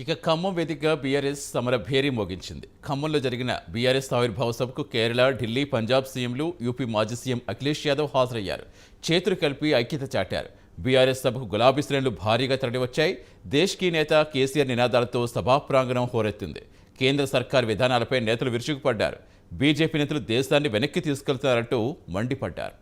ఇక ఖమ్మం వేదికగా బీఆర్ఎస్ సమర భేరీ మోగించింది. ఖమ్మంలో జరిగిన బీఆర్ఎస్ ఆవిర్భావ సభకు కేరళ, ఢిల్లీ, పంజాబ్ సీఎంలు, యూపీ మాజీ సీఎం అఖిలేష్ యాదవ్ హాజరయ్యారు. చేతులు కలిపి ఐక్యత చాటారు. బీఆర్ఎస్ సభకు గులాబీ శ్రేణులు భారీగా తరలివచ్చాయి. దేశ్ కీ నేత కేసీఆర్ నినాదాలతో సభా ప్రాంగణం హోరెత్తింది. కేంద్ర సర్కార్ విధానాలపై నేతలు విరుచుకుపడ్డారు. బీజేపీ నేతలు దేశాన్ని వెనక్కి తీసుకెళ్తున్నారంటూ మండిపడ్డారు.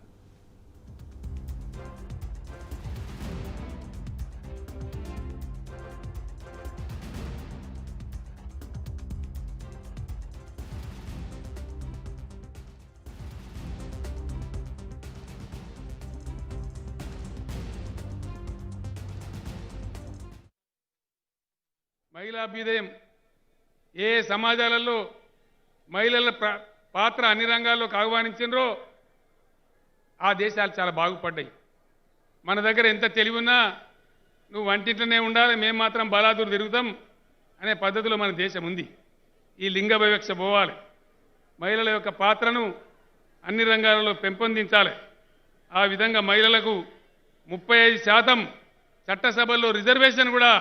మహిళా అభ్యుదయం ఏ సమాజాలలో మహిళల పాత్ర అన్ని రంగాల్లోకి ఆహ్వానించినరో ఆ దేశాలు చాలా బాగుపడ్డాయి. మన దగ్గర ఎంత తెలివి ఉన్నా నువ్వు వంటింట్లోనే ఉండాలి, మేము మాత్రం బలాదూరు తిరుగుతాం అనే పద్ధతిలో మన దేశం ఉంది. ఈ లింగ వివక్ష పోవాలి. మహిళల యొక్క పాత్రను అన్ని రంగాలలో పెంపొందించాలి. ఆ విధంగా మహిళలకు 35% చట్టసభల్లో రిజర్వేషన్ కూడా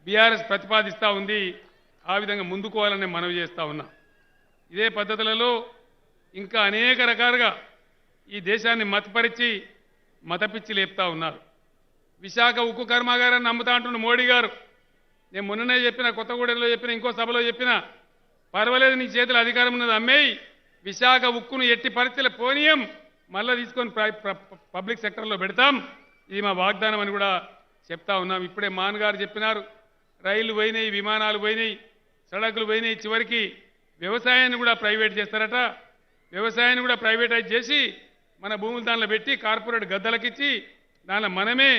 బీఆర్ఎస్ ప్రతిపాదిస్తూ ఉంది. ఆ విధంగా ముందుకోవాలని మనవి చేస్తూ ఉన్నా. ఇదే పద్ధతులలో ఇంకా అనేక రకాలుగా ఈ దేశాన్ని మతపరిచి మతపిచ్చి లేపుతా ఉన్నారు. విశాఖ ఉక్కు కర్మాగారాన్ని నమ్ముతా అంటున్న మోడీ గారు, నేను మొన్ననే చెప్పిన, కొత్తగూడెంలో చెప్పిన, ఇంకో సభలో చెప్పిన, పర్వాలేదు నీ చేతుల అధికారం ఉన్నది అమ్మేయి, విశాఖ ఉక్కును ఎట్టి పరిస్థితుల పోనీయం, మళ్ళీ తీసుకొని పబ్లిక్ సెక్టర్లో పెడతాం, ఇది మా వాగ్దానం అని కూడా చెప్తా ఉన్నాం. ఇప్పుడే మాన్ గారు చెప్పినారు, రైళ్లు పోయినాయి, విమానాలు పోయినాయి, సడకులు పోయినాయి, చివరికి వ్యవసాయాన్ని కూడా ప్రైవేట్ చేస్తారట. వ్యవసాయాన్ని కూడా ప్రైవేటైజ్ చేసి మన భూములు దానిలో పెట్టి కార్పొరేట్ గద్దలకిచ్చి దానిలో మనమే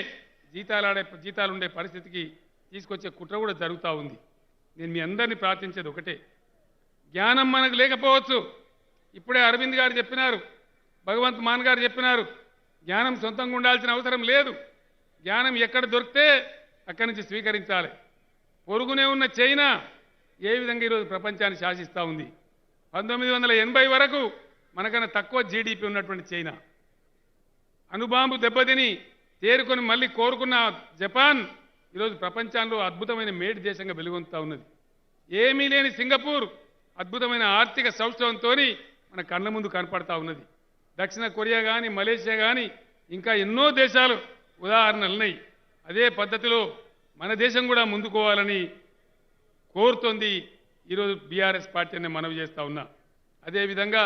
జీతాలు ఉండే పరిస్థితికి తీసుకొచ్చే కుట్ర కూడా జరుగుతూ ఉంది. నేను మీ అందరినీ ప్రార్థించేది ఒకటే, జ్ఞానం మనకు లేకపోవచ్చు. ఇప్పుడే అరవింద్ గారు చెప్పినారు, భగవంత్ మాన్ గారు చెప్పినారు, జ్ఞానం సొంతంగా ఉండాల్సిన అవసరం లేదు. జ్ఞానం ఎక్కడ దొరికితే అక్కడి నుంచి స్వీకరించాలి. పొరుగునే ఉన్న చైనా ఏ విధంగా ఈరోజు ప్రపంచాన్ని శాసిస్తూ ఉంది. 1980 వరకు మనకన్నా తక్కువ జీడిపి ఉన్నటువంటి చైనా, అణుబాంబు దెబ్బతిని తేరుకొని మళ్ళీ కోరుకున్న జపాన్ ఈరోజు ప్రపంచంలో అద్భుతమైన మేటి దేశంగా వెలుగొందుతూ ఉన్నది. ఏమీ లేని సింగపూర్ అద్భుతమైన ఆర్థిక సౌష్ఠవంతో మన కళ్ళ ముందు కనపడతా ఉన్నది. దక్షిణ కొరియా కానీ, మలేషియా కానీ, ఇంకా ఎన్నో దేశాలు ఉదాహరణలు ఉన్నాయి. అదే పద్ధతిలో మన దేశం కూడా ముందుకోవాలని కోరుతోంది ఈరోజు బీఆర్ఎస్ పార్టీ అని మనవి చేస్తూ ఉన్నా. అదేవిధంగా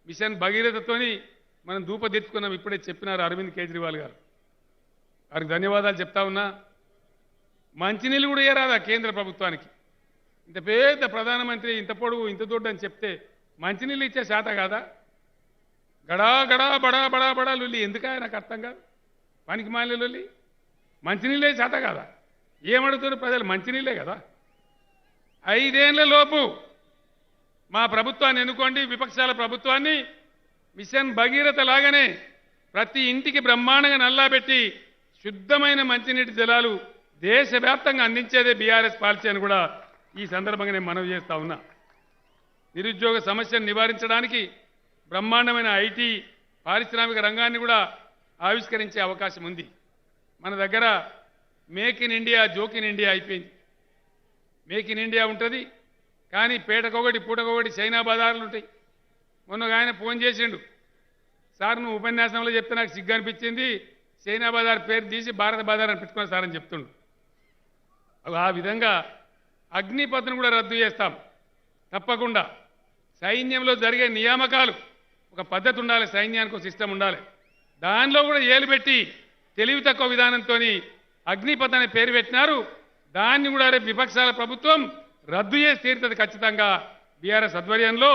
మిషన్ భగీరథతోని మనం ధూపదెత్తుకున్నాం. ఇప్పుడే చెప్పినారు అరవింద్ కేజ్రీవాల్ గారు, వారికి ధన్యవాదాలు చెప్తా ఉన్నా. మంచినీళ్ళు కూడా ఇయ్యరాదా కేంద్ర ప్రభుత్వానికి? ఇంత పెద్ద ప్రధానమంత్రి, ఇంత పొడుగు, ఇంత దొడ్డు అని చెప్తే మంచినీళ్ళు ఇచ్చే శాత కాదా? గడా గడా బడా బడా బడా లొల్లి ఎందుకా? నాకు అర్థం కాదు. పనికి మాలిన లొల్లి. మంచినీళ్ళే శాత కాదా? ఏమడుగుతారు ప్రజలు? మంచినీళ్ళే కదా. 5 ఏళ్ల లోపు మా ప్రభుత్వాన్ని ఎన్నుకోండి, విపక్షాల ప్రభుత్వాన్ని. మిషన్ భగీరథ లాగానే ప్రతి ఇంటికి బ్రహ్మాండంగా నల్లాబెట్టి శుద్ధమైన మంచినీటి జలాలు దేశవ్యాప్తంగా అందించేదే బీఆర్ఎస్ పాలసీ అని కూడా ఈ సందర్భంగా నేను మనవి చేస్తా ఉన్నా. నిరుద్యోగ సమస్యను నివారించడానికి బ్రహ్మాండమైన ఐటీ పారిశ్రామిక రంగాన్ని కూడా ఆవిష్కరించే అవకాశం ఉంది. మన దగ్గర make in India, joke in India అయిపోయింది. మేక్ ఇన్ ఇండియా ఉంటుంది కానీ పేటకొకటి పూటకొకటి చైనా బజార్లు ఉంటాయి. మొన్న ఆయన ఫోన్ చేసిండు, సార్ నువ్వు ఉపన్యాసంలో చెప్తే నాకు సిగ్గు అనిపించింది, చైనా బజార్ పేరు తీసి భారత బజార్ అని పెట్టుకున్నా సార్ అని చెప్తుండు. ఆ విధంగా అగ్నిపథ్ను కూడా రద్దు చేస్తాం తప్పకుండా. సైన్యంలో జరిగే నియామకాలు ఒక పద్ధతి ఉండాలి, సైన్యానికి ఒక సిస్టమ్ ఉండాలి. దానిలో కూడా ఏలు పెట్టి తెలివి తక్కువ విధానంతో అగ్నిపథ్ అనే పేరు పెట్టినారు. దాన్ని కూడా రేపు విపక్షాల ప్రభుత్వం రద్దు చేసి తీరుతుంది ఖచ్చితంగా. బీఆర్ఎస్ ఆధ్వర్యంలో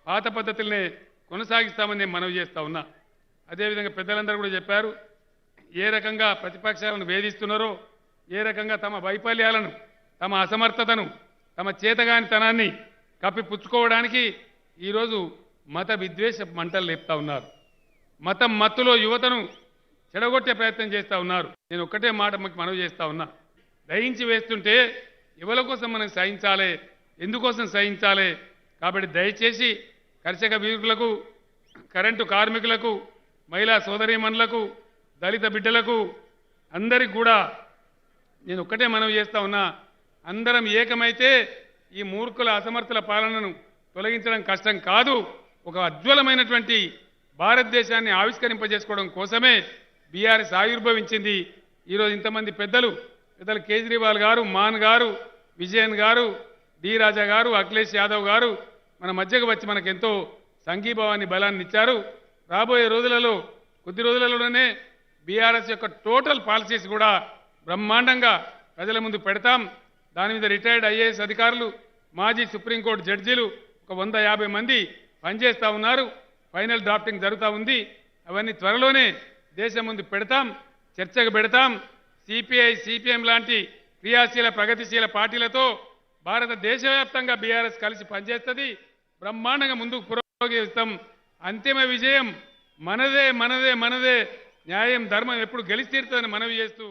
పాత పద్ధతులనే కొనసాగిస్తామని నేను మనవి చేస్తా ఉన్నా. అదేవిధంగా పెద్దలందరూ కూడా చెప్పారు, ఏ రకంగా ప్రతిపక్షాలను వేధిస్తున్నారో, ఏ రకంగా తమ వైఫల్యాలను, తమ అసమర్థతను, తమ చేతగానితనాన్ని కప్పిపుచ్చుకోవడానికి ఈరోజు మత విద్వేష మంటలు లేపుతా ఉన్నారు. మతం మత్తులో యువతను చెడగొట్టే ప్రయత్నం చేస్తూ ఉన్నారు. నేను ఒక్కటే మాట మనవి చేస్తా ఉన్నా, దయించి వేస్తుంటే ఎవరి కోసం మనం సహించాలి, ఎందుకోసం సహించాలి? కాబట్టి దయచేసి కర్షక వీరులకు, కరెంటు కార్మికులకు, మహిళా సోదరీమణులకు, దళిత బిడ్డలకు అందరికి కూడా నేను ఒక్కటే మనవి చేస్తా ఉన్నా, అందరం ఏకమైతే ఈ మూర్ఖుల అసమర్థుల పాలనను తొలగించడం కష్టం కాదు. ఒక అజ్వలమైనటువంటి భారతదేశాన్ని ఆవిష్కరింపజేసుకోవడం కోసమే బీఆర్ఎస్ ఆవిర్భవించింది. ఈరోజు ఇంతమంది పెద్దలు కేజ్రీవాల్ గారు, మాన్ గారు, విజయన్ గారు, డి రాజా గారు, అఖిలేష్ యాదవ్ గారు మన మధ్యకు వచ్చి మనకెంతో సంఘీభావాన్ని బలాన్ని ఇచ్చారు. రాబోయే రోజులలో కొద్ది రోజులలోనే బీఆర్ఎస్ యొక్క టోటల్ పాలసీస్ కూడా బ్రహ్మాండంగా ప్రజల ముందు పెడతాం. దాని మీద రిటైర్డ్ ఐఏఎస్ అధికారులు, మాజీ సుప్రీంకోర్టు జడ్జీలు ఒక 150 మంది పనిచేస్తూ ఉన్నారు. ఫైనల్ డ్రాఫ్టింగ్ జరుగుతూ ఉంది. అవన్నీ త్వరలోనే దేశం ముందు పెడతాం, చర్చకు పెడతాం. సిపిఐ, సిపిఎం లాంటి క్రియాశీల ప్రగతిశీల పార్టీలతో భారతదేశవ్యాప్తంగా బీఆర్ఎస్ కలిసి పనిచేస్తుంది. బ్రహ్మాండంగా ముందుకు పురోగమిస్తాం. అంతిమ విజయం మనదే మనదే మనదే. న్యాయం ధర్మం ఎప్పుడు గెలిచి తీరుతుందని మనవి చేస్తూ